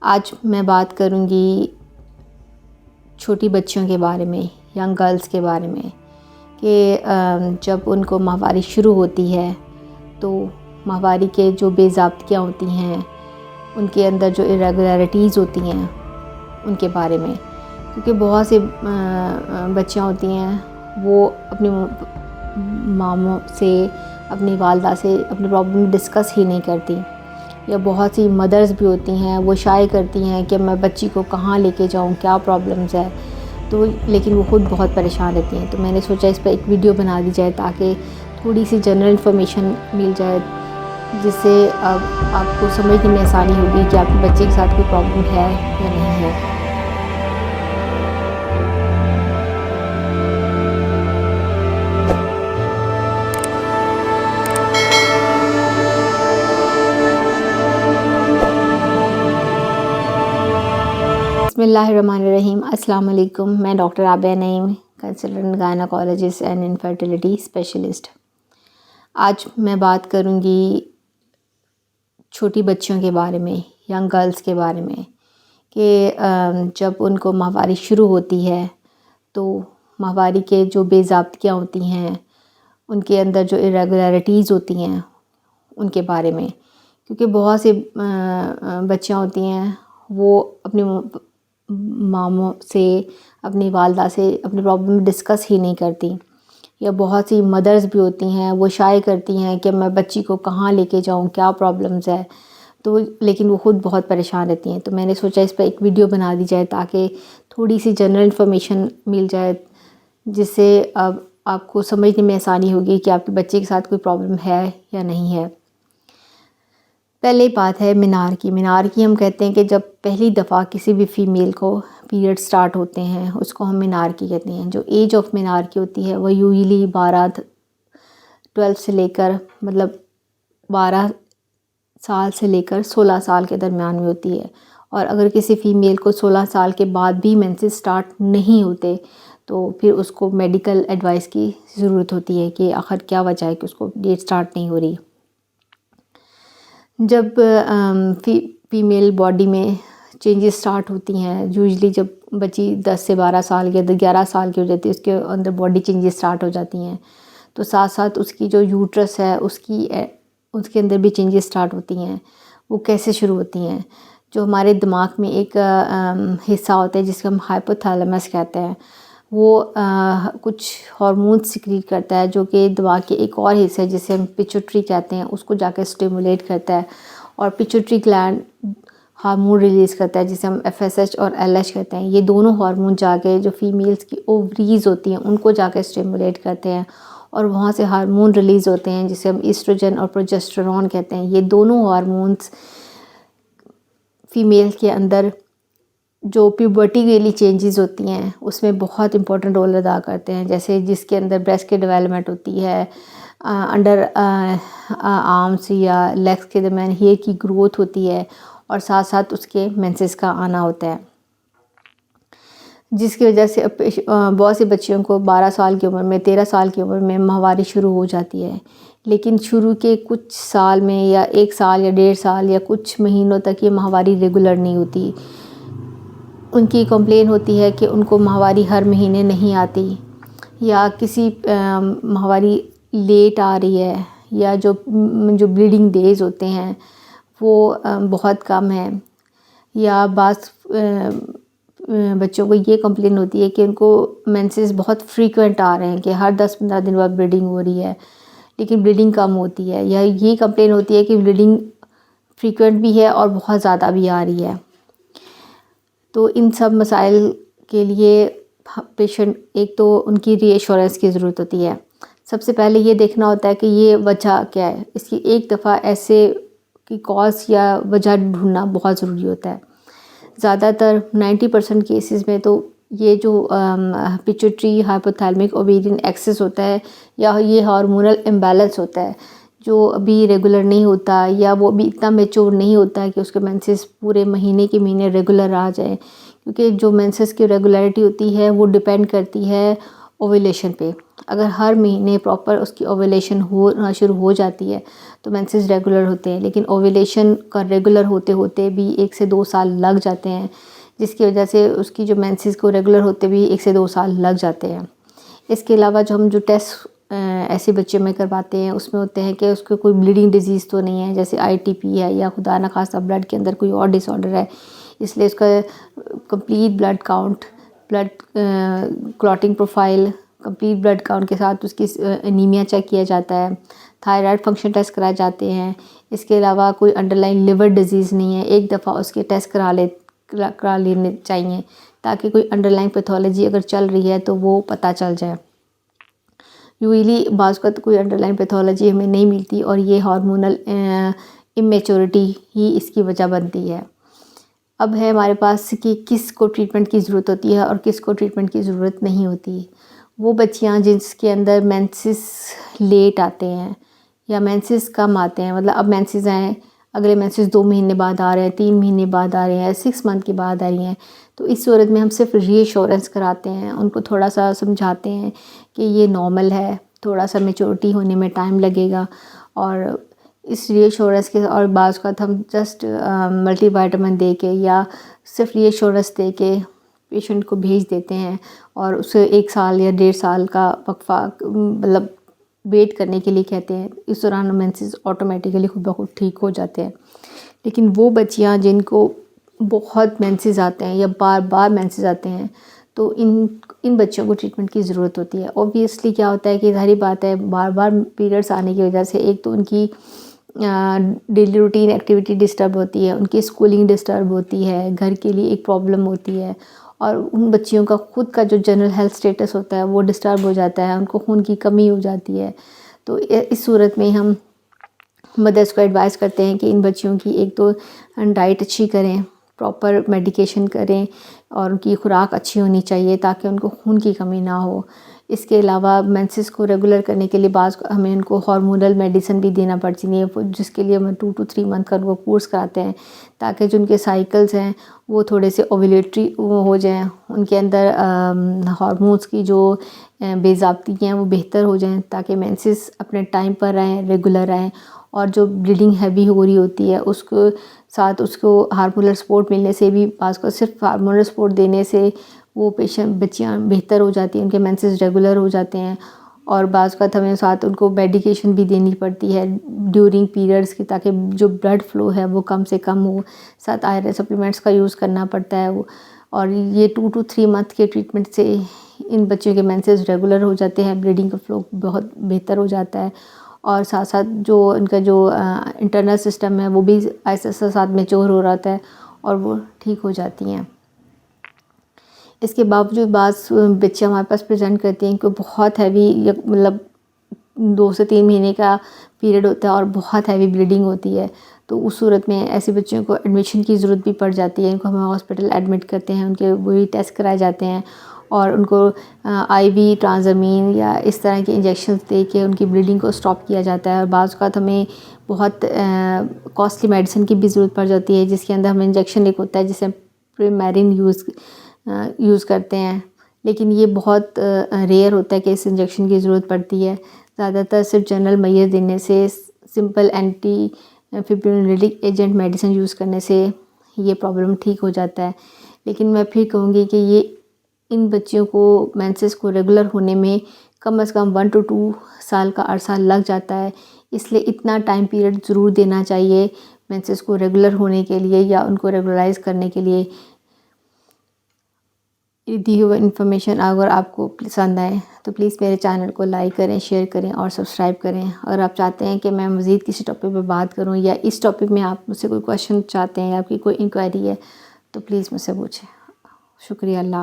آج میں بات کروں گی چھوٹی بچیوں کے بارے میں، ینگ گرلز کے بارے میں کہ جب ان کو ماہواری شروع ہوتی ہے تو ماہواری کے جو بے ضابطگیاں ہوتی ہیں، ان کے اندر جو irregularities ہوتی ہیں ان کے بارے میں، کیونکہ بہت سی بچیاں ہوتی ہیں وہ اپنی ماموں سے، اپنی والدہ سے اپنی پرابلم ڈسکس ہی نہیں کرتی، یا بہت سی مدرز بھی ہوتی ہیں وہ شائع کرتی ہیں کہ میں بچی کو کہاں لے کے جاؤں، کیا پرابلمز ہے، تو لیکن وہ خود بہت پریشان رہتی ہیں۔ تو میں نے سوچا اس پہ ایک ویڈیو بنا دی جائے تاکہ تھوڑی سی جنرل انفارمیشن مل جائے، جس سے آپ کو سمجھنے میں آسانی ہوگی کہ آپ کے بچے کے ساتھ کوئی پرابلم ہے یا نہیں ہے۔ بسم اللہ الرحمن الرحیم۔ السلام علیکم، میں doctor Rabia Naeem, consultant gynaecologist and infertility specialist. آج میں بات کروں گی چھوٹی بچیوں کے بارے میں، ینگ گرلز کے بارے میں کہ جب ان کو ماہواری شروع ہوتی ہے تو ماہواری کے جو بے ضابطگیاں ہوتی ہیں، ان کے اندر جو irregularities ہوتی ہیں ان کے بارے میں، کیونکہ بہت سی بچیاں ہوتی ہیں وہ اپنی ماموں سے، اپنی والدہ سے اپنی پرابلم ڈسکس ہی نہیں کرتی، یا بہت سی مدرز بھی ہوتی ہیں وہ شائع کرتی ہیں کہ میں بچی کو کہاں لے کے جاؤں، کیا پرابلمز ہے، تو لیکن وہ خود بہت پریشان رہتی ہیں۔ تو میں نے سوچا اس پہ ایک ویڈیو بنا دی جائے تاکہ تھوڑی سی جنرل انفارمیشن مل جائے، جس سے آپ کو سمجھنے میں آسانی ہوگی کہ آپ کے بچے کے ساتھ کوئی پرابلم ہے یا نہیں ہے۔ پہلے بات ہے مینار کی ہم کہتے ہیں کہ جب پہلی دفعہ کسی بھی فیمیل کو پیریڈ سٹارٹ ہوتے ہیں اس کو ہم مینار کی کہتے ہیں۔ جو ایج آف مینار کی ہوتی ہے وہ یوزلی 12 سے لے کر 12 سال سے لے کر 16 سال کے درمیان میں ہوتی ہے، اور اگر کسی فیمیل کو 16 سال کے بعد بھی مینسز سٹارٹ نہیں ہوتے تو پھر اس کو میڈیکل ایڈوائس کی ضرورت ہوتی ہے کہ آخر کیا وجہ ہے کہ اس کو ڈیٹ سٹارٹ نہیں ہو رہی۔ جب فیمیل باڈی میں چینجز سٹارٹ ہوتی ہیں، یوزلی جب بچی 10 سے 12 سال یا 11 سال کی ہو جاتی ہے، اس کے اندر باڈی چینجز سٹارٹ ہو جاتی ہیں، تو ساتھ ساتھ اس کی جو یوٹرس ہے اس کے اندر بھی چینجز سٹارٹ ہوتی ہیں۔ وہ کیسے شروع ہوتی ہیں؟ جو ہمارے دماغ میں ایک حصہ ہوتا ہے جس کو ہم ہائپوتھیلمس کہتے ہیں، وہ کچھ ہارمون سیکریٹ کرتا ہے جو کہ دماغ کے ایک اور حصہ ہے جسے ہم پیچوٹری کہتے ہیں، اس کو جا کے اسٹیمولیٹ کرتا ہے، اور پیچوٹری گلینڈ ہارمون ریلیز کرتا ہے جسے ہم FSH اور LH کہتے ہیں۔ یہ دونوں ہارمون جا کے جو فیمیلز کی اووریز ہوتی ہیں ان کو جا کے اسٹیمولیٹ کرتے ہیں، اور وہاں سے ہارمون ریلیز ہوتے ہیں جسے ہم ایسٹروجن اور پروجسٹرون کہتے ہیں۔ یہ دونوں ہارمونز فیمیل کے اندر جو پیوبرٹی کے لیے چینجز ہوتی ہیں اس میں بہت امپورٹنٹ رول ادا کرتے ہیں، جیسے جس کے اندر بریسٹ کی ڈیولپمنٹ ہوتی ہے، انڈر آرمز یا لیگس کے درمیان ہیئر کی گروتھ ہوتی ہے، اور ساتھ ساتھ اس کے مینسز کا آنا ہوتا ہے، جس کی وجہ سے بہت سی بچیوں کو 12 سال کی عمر میں، 13 سال کی عمر میں ماہواری شروع ہو جاتی ہے، لیکن شروع کے کچھ سال میں یا 1 سال یا 1.5 سال یا کچھ مہینوں تک یہ ماہواری ریگولر نہیں ہوتی۔ ان کی کمپلین ہوتی ہے کہ ان کو ماہواری ہر مہینے نہیں آتی، یا کسی ماہواری لیٹ آ رہی ہے، یا جو بلیڈنگ ڈیز ہوتے ہیں وہ بہت کم ہیں، یا بعض بچوں کو یہ کمپلین ہوتی ہے کہ ان کو مینسز بہت فریکوینٹ آ رہے ہیں کہ ہر 10-15 دن بعد بلیڈنگ ہو رہی ہے، لیکن بلیڈنگ کم ہوتی ہے، یا یہ کمپلین ہوتی ہے کہ بلیڈنگ فریکوینٹ بھی ہے اور بہت زیادہ بھی آ رہی ہے۔ تو ان سب مسائل کے لیے پیشنٹ ایک تو ان کی ری ایشورنس کی ضرورت ہوتی ہے۔ سب سے پہلے یہ دیکھنا ہوتا ہے کہ یہ وجہ کیا ہے، اس کی ایک دفعہ ایسے کی کاز یا وجہ ڈھونڈنا بہت ضروری ہوتا ہے۔ زیادہ تر 90% کیسز میں تو یہ جو پیچوٹری ہائپوتھیلمک اوویرین ایکسس ہوتا ہے، یا یہ ہارمونل امبیلنس ہوتا ہے جو ابھی ریگولر نہیں ہوتا، یا وہ ابھی اتنا میچور نہیں ہوتا کہ اس کے مینسز پورے مہینے کے مہینے ریگولر آ جائیں، کیونکہ جو مینسز کی ریگولیرٹی ہوتی ہے وہ ڈیپینڈ کرتی ہے اوویلیشن پہ. اگر ہر مہینے پراپر اس کی اوویلیشن ہونا شروع ہو جاتی ہے تو مینسز ریگولر ہوتے ہیں. لیکن اوویلیشن کا ریگولر ہوتے ہوتے بھی 1 سے 2 سال لگ جاتے ہیں، جس کی وجہ سے اس کی جو مینسز کو ریگولر ہوتے بھی 1 سے 2 سال لگ جاتے ہیں. اس کے علاوہ جو ٹیسٹ ایسے بچے میں کرواتے ہیں اس میں ہوتے ہیں کہ اس کو کوئی بلیڈنگ ڈیزیز تو نہیں ہے، جیسے ITP ہے یا خدا نخواستہ بلڈ کے اندر کوئی اور ڈس آرڈر ہے. اس لیے اس کا complete blood count, blood clotting profile, complete blood count کے ساتھ اس کی انیمیا چیک کیا جاتا ہے، تھائرائڈ فنکشن ٹیسٹ کرائے جاتے ہیں. اس کے علاوہ کوئی انڈرلائن لیور ڈیزیز نہیں ہے، ایک دفعہ اس کے ٹیسٹ کرا لینے چاہیے تاکہ کوئی انڈرلائن پیتھولوجی اگر چل رہی ہے تو وہ پتہ چل جائے. یوزلی بعض کا کوئی انڈرلائن پیتھولوجی ہمیں نہیں ملتی اور یہ ہارمونل امیچورٹی ہی اس کی وجہ بنتی ہے. اب ہے ہمارے پاس کہ کس کو ٹریٹمنٹ کی ضرورت ہوتی ہے اور کس کو ٹریٹمنٹ کی ضرورت نہیں ہوتی. وہ بچیاں جس کے اندر مینسز لیٹ آتے ہیں یا مینسز کم آتے ہیں، مطلب اب مینسز آئیں، اگلے مینسز 2 مہینے بعد آ رہے ہیں، 3 مہینے بعد آ رہے ہیں، 6 منتھ کے بعد آ رہی ہیں، تو اس صورت میں ہم صرف ری ایشورنس کراتے ہیں. ان کو تھوڑا سا سمجھاتے ہیں کہ یہ نارمل ہے، تھوڑا سا میچورٹی ہونے میں ٹائم لگے گا. اور اس ری ایشورنس کے اور بعض کا ہم جسٹ ملٹی وائٹامن دے کے یا صرف ری ایشورنس دے کے پیشنٹ کو بھیج دیتے ہیں اور اسے 1 سال یا 1.5 سال کا وقفہ مطلب ویٹ کرنے کے لیے کہتے ہیں. اس دوران مینسز آٹومیٹیکلی خود بخود ٹھیک ہو جاتے ہیں. لیکن وہ بچیاں جن کو بہت مینسز آتے ہیں یا بار بار مینسز آتے ہیں تو ان بچوں کو ٹریٹمنٹ کی ضرورت ہوتی ہے. اوبویسلی کیا ہوتا ہے کہ ظاہری بات ہے بار بار پیریڈس آنے کی وجہ سے ایک تو ان کی ڈیلی روٹین ایکٹیویٹی ڈسٹرب ہوتی ہے، ان کی اسکولنگ ڈسٹرب ہوتی ہے، گھر کے لیے ایک پرابلم ہوتی ہے، اور ان بچیوں کا خود کا جو جنرل ہیلتھ سٹیٹس ہوتا ہے وہ ڈسٹرب ہو جاتا ہے، ان کو خون کی کمی ہو جاتی ہے. تو اس صورت میں ہم مدرس کو ایڈوائز کرتے ہیں کہ ان بچیوں کی ایک تو ڈائٹ اچھی کریں، پراپر میڈیکیشن کریں اور ان کی خوراک اچھی ہونی چاہیے تاکہ ان کو خون کی کمی نہ ہو. اس کے علاوہ مینسز کو ریگولر کرنے کے لیے بعض ہمیں ان کو ہارمونل میڈیسن بھی دینا پڑتی ہے، جس کے لیے ہم 2 to 3 منتھ کا ان کو کورس کراتے ہیں تاکہ جو ان کے سائیکلز ہیں وہ تھوڑے سے اوویلیٹری ہو جائیں، ان کے اندر ہارمونس کی جو بے ضابطگی ہیں وہ بہتر ہو جائیں تاکہ مینسز اپنے ٹائم پر رہیں، ریگولر رہیں. اور جو بلیڈنگ ہیوی ہو رہی ہوتی ہے اس کو ساتھ اس کو ہارمونل سپورٹ ملنے سے بھی، بعض کو صرف ہارمونل سپورٹ دینے سے وہ بچیاں بہتر ہو جاتی ہیں، ان کے مینسز ریگولر ہو جاتے ہیں. اور بعض کا ہمیں ساتھ ان کو میڈیکیشن بھی دینی پڑتی ہے ڈیورنگ پیریڈس کی تاکہ جو بلڈ فلو ہے وہ کم سے کم ہو. ساتھ آئرن سپلیمنٹس کا یوز کرنا پڑتا ہے. اور یہ 2 to 3 منتھ کے ٹریٹمنٹ سے ان بچوں کے مینسز ریگولر ہو جاتے ہیں، بلیڈنگ کا فلو بہت بہتر ہو جاتا ہے. اور ساتھ ساتھ جو ان کا جو انٹرنل سسٹم ہے وہ بھی آہستہ آہستہ ساتھ میچور ہو رہا ہے اور وہ ٹھیک ہو جاتی ہیں. اس کے باوجود بعض بچے ہمارے پاس پریزنٹ کرتے ہیں کہ بہت ہیوی مطلب 2 سے 3 مہینے کا پیریڈ ہوتا ہے اور بہت ہیوی بلیڈنگ ہوتی ہے. تو اس صورت میں ایسے بچوں کو ایڈمیشن کی ضرورت بھی پڑ جاتی ہے. ان کو ہم ہاسپٹل ایڈمٹ کرتے ہیں، ان کے وہی ٹیسٹ کرائے جاتے ہیں اور ان کو IV ٹرانزامین یا اس طرح کے انجیکشنز دے کے ان کی بلیڈنگ کو سٹاپ کیا جاتا ہے. اور بعض اوقات ہمیں بہت کاسٹلی میڈیسن کی بھی ضرورت پڑ جاتی ہے جس کے اندر ہمیں انجیکشن ایک ہوتا ہے جسے پریمیرین یوز کرتے ہیں. لیکن یہ بہت ریئر ہوتا ہے کہ اس انجیکشن کی ضرورت پڑتی ہے. زیادہ تر صرف جنرل میئر دینے سے، simple antifibrinolytic agent medicine use کرنے سے یہ پرابلم ٹھیک ہو جاتا ہے. لیکن میں پھر کہوں گی کہ یہ ان بچیوں کو مینسز کو ریگولر ہونے میں کم از کم 1 to 2 سال کا عرصہ لگ جاتا ہے. اس لیے اتنا ٹائم پیریڈ ضرور دینا چاہیے مینسز کو ریگولر ہونے کے لیے یا ان کو ریگولرائز کرنے کے لیے. دی ہوئی انفارمیشن اگر آپ کو پسند آئے تو پلیز میرے چینل کو لائک کریں، شیئر کریں اور سبسکرائب کریں. اگر آپ چاہتے ہیں کہ میں مزید کسی ٹاپک پہ بات کروں یا اس ٹاپک میں آپ مجھ سے کوئی کویشچن چاہتے ہیں یا آپ کی کوئی انکوائری ہے تو پلیز مجھ سے پوچھیں. شکریہ. اللہ